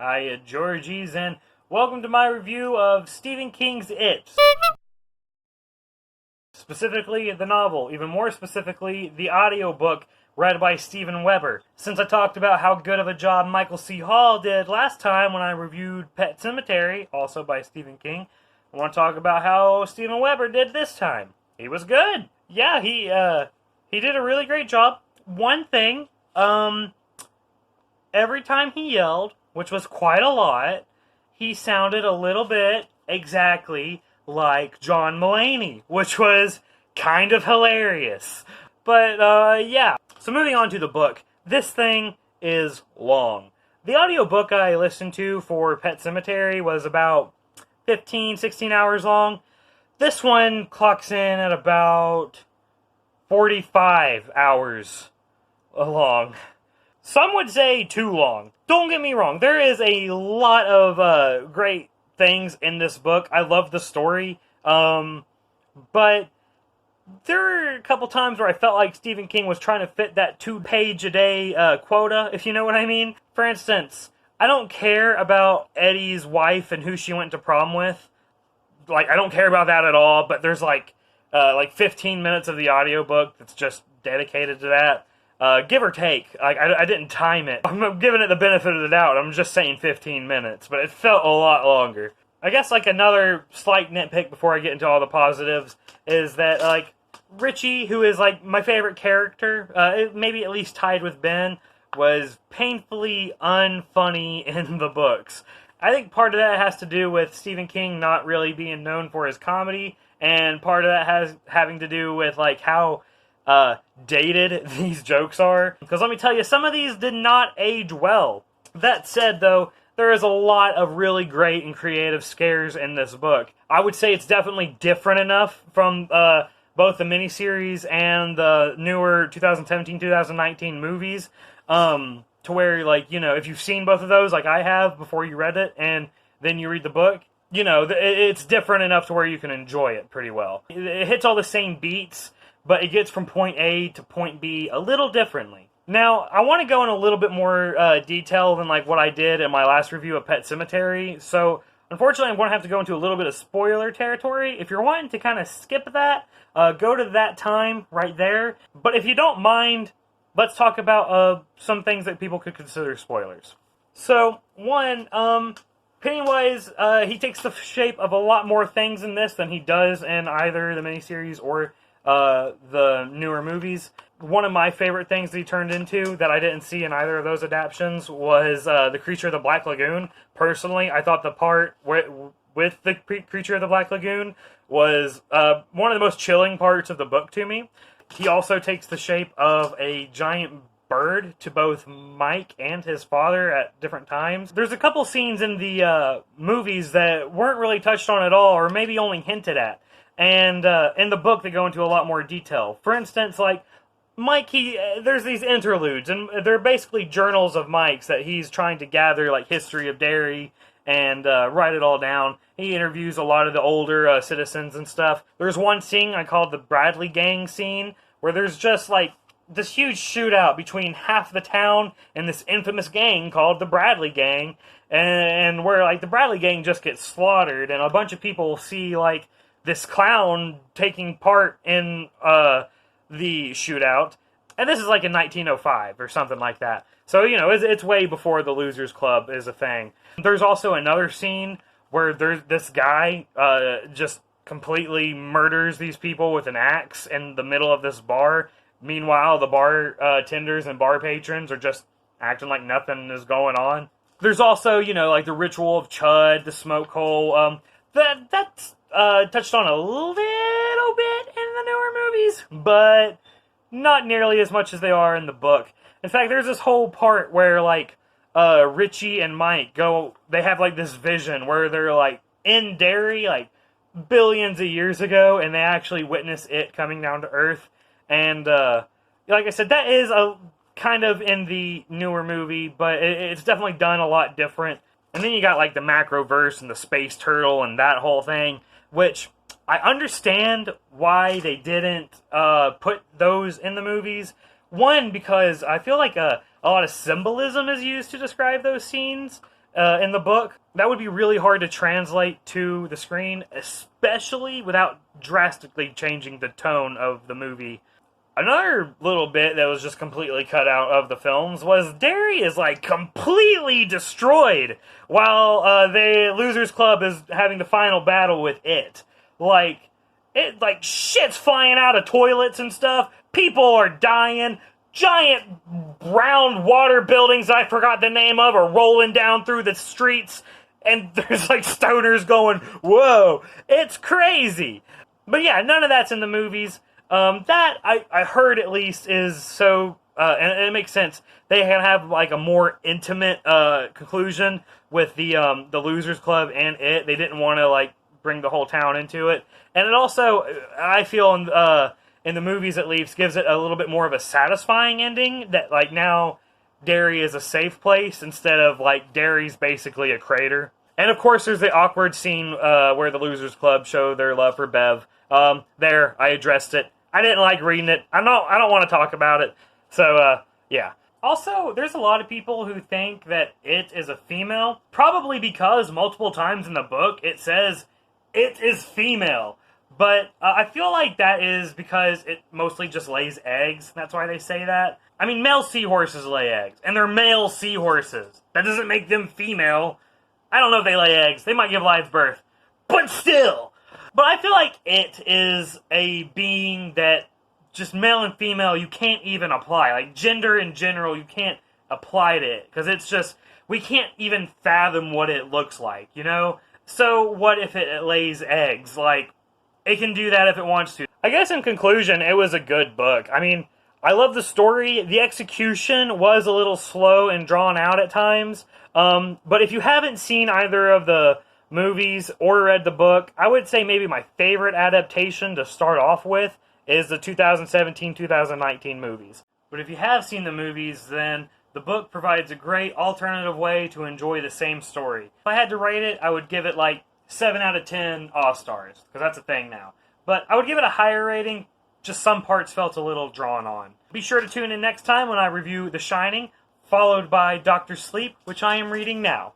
Hiya, Georgies, and welcome to my review of Stephen King's It. Specifically, the novel, even more specifically, the audiobook read by Steven Weber. Since I talked about how good of a job Michael C. Hall did last time when I reviewed Pet Sematary, also by Stephen King, I want to talk about how Steven Weber did this time. He was good. Yeah, he did a really great job. One thing, every time he yelled, which was quite a lot, he sounded a little bit exactly like John Mulaney, which was kind of hilarious. But, yeah. So moving on to the book. This thing is long. The audiobook I listened to for Pet Sematary was about 15, 16 hours long. This one clocks in at about 45 hours long. Some would say too long. Don't get me wrong, there is a lot of great things in this book. I love the story, but there were a couple times where I felt like Stephen King was trying to fit that 2-page-a-day quota, if you know what I mean. For instance, I don't care about Eddie's wife and who she went to prom with. Like, I don't care about that at all, but there's like 15 minutes of the audiobook that's just dedicated to that. Give or take. I didn't time it. I'm giving it the benefit of the doubt. I'm just saying 15 minutes, but it felt a lot longer. I guess, another slight nitpick before I get into all the positives is that, Richie, who is, my favorite character, maybe at least tied with Ben, was painfully unfunny in the books. I think part of that has to do with Stephen King not really being known for his comedy, and part of that having to do with, how dated these jokes are. Because let me tell you, some of these did not age well. That said, though, there is a lot of really great and creative scares in this book. I would say it's definitely different enough from both the miniseries and the newer 2017-2019 movies, to where, if you've seen both of those, like I have, before you read it, and then you read the book, it's different enough to where you can enjoy it pretty well. It hits all the same beats, but it gets from point A to point B a little differently. Now, I want to go in a little bit more detail than what I did in my last review of Pet Sematary, so unfortunately I'm going to have to go into a little bit of spoiler territory. If you're wanting to kind of skip that, go to that time right there. But if you don't mind, let's talk about some things that people could consider spoilers. So, one, Pennywise, he takes the shape of a lot more things in this than he does in either the miniseries or the newer movies. One of my favorite things that he turned into that I didn't see in either of those adaptations was the Creature of the Black Lagoon. Personally, I thought the part with the Creature of the Black Lagoon was one of the most chilling parts of the book to me. He also takes the shape of a giant bird to both Mike and his father at different times. There's a couple scenes in the movies that weren't really touched on at all, or maybe only hinted at. And in the book, they go into a lot more detail. For instance, Mike, there's these interludes, and they're basically journals of Mike's that he's trying to gather, history of Derry, and write it all down. He interviews a lot of the older citizens and stuff. There's one scene I called the Bradley Gang scene, where there's just, this huge shootout between half the town and this infamous gang called the Bradley Gang, and where, the Bradley Gang just gets slaughtered, and a bunch of people see, this clown taking part in the shootout. And this is in 1905 or something like that. So, it's way before the Losers Club is a thing. There's also another scene where there's this guy just completely murders these people with an axe in the middle of this bar. Meanwhile, the bar tenders and bar patrons are just acting like nothing is going on. There's also, the ritual of Chud, the smoke hole. That's touched on a little bit in the newer movies, but not nearly as much as they are in the book. In fact, there's this whole part where, Richie and Mike they have, this vision where they're, in Derry, billions of years ago, and they actually witness it coming down to Earth. And, like I said, that is a kind of in the newer movie, but it's definitely done a lot different. And then you got, the Macroverse and the Space Turtle and that whole thing, which I understand why they didn't put those in the movies. One, because I feel like a lot of symbolism is used to describe those scenes, in the book. That would be really hard to translate to the screen, especially without drastically changing the tone of the movie. Another little bit that was just completely cut out of the films was Derry is like completely destroyed while the Losers Club is having the final battle with it. Like shit's flying out of toilets and stuff. People are dying. Giant round water buildings I forgot the name of are rolling down through the streets, and there's like stoners going, whoa, it's crazy. But yeah, none of that's in the movies. That I heard at least is so, and it makes sense. They can have like a more intimate conclusion with the Losers Club and it. They didn't want to like bring the whole town into it, and it also, I feel in the movies at least, gives it a little bit more of a satisfying ending. That like now Derry is a safe place instead of like Derry's basically a crater. And of course, there's the awkward scene where the Losers Club show their love for Bev. There, I addressed it. I didn't like reading it. I don't want to talk about it. So, yeah. Also, there's a lot of people who think that it is a female, probably because multiple times in the book it says it is female. But I feel like that is because it mostly just lays eggs. That's why they say that. I mean, male seahorses lay eggs, and they're male seahorses. That doesn't make them female. I don't know if they lay eggs. They might give live birth. But still! But I feel like it is a being that just male and female you can't even apply. Like gender in general you can't apply to it. Because it's just, we can't even fathom what it looks like, you know? So what if it lays eggs? Like, it can do that if it wants to. I guess in conclusion, it was a good book. I mean, I love the story. The execution was a little slow and drawn out at times. But if you haven't seen either of the movies or read the book, I would say maybe my favorite adaptation to start off with is the 2017-2019 movies. But if you have seen the movies, then the book provides a great alternative way to enjoy the same story. If I had to rate it, I would give it like 7 out of 10 All-Stars, because that's a thing now. But I would give it a higher rating, just some parts felt a little drawn on. Be sure to tune in next time when I review The Shining, followed by Dr. Sleep, which I am reading now.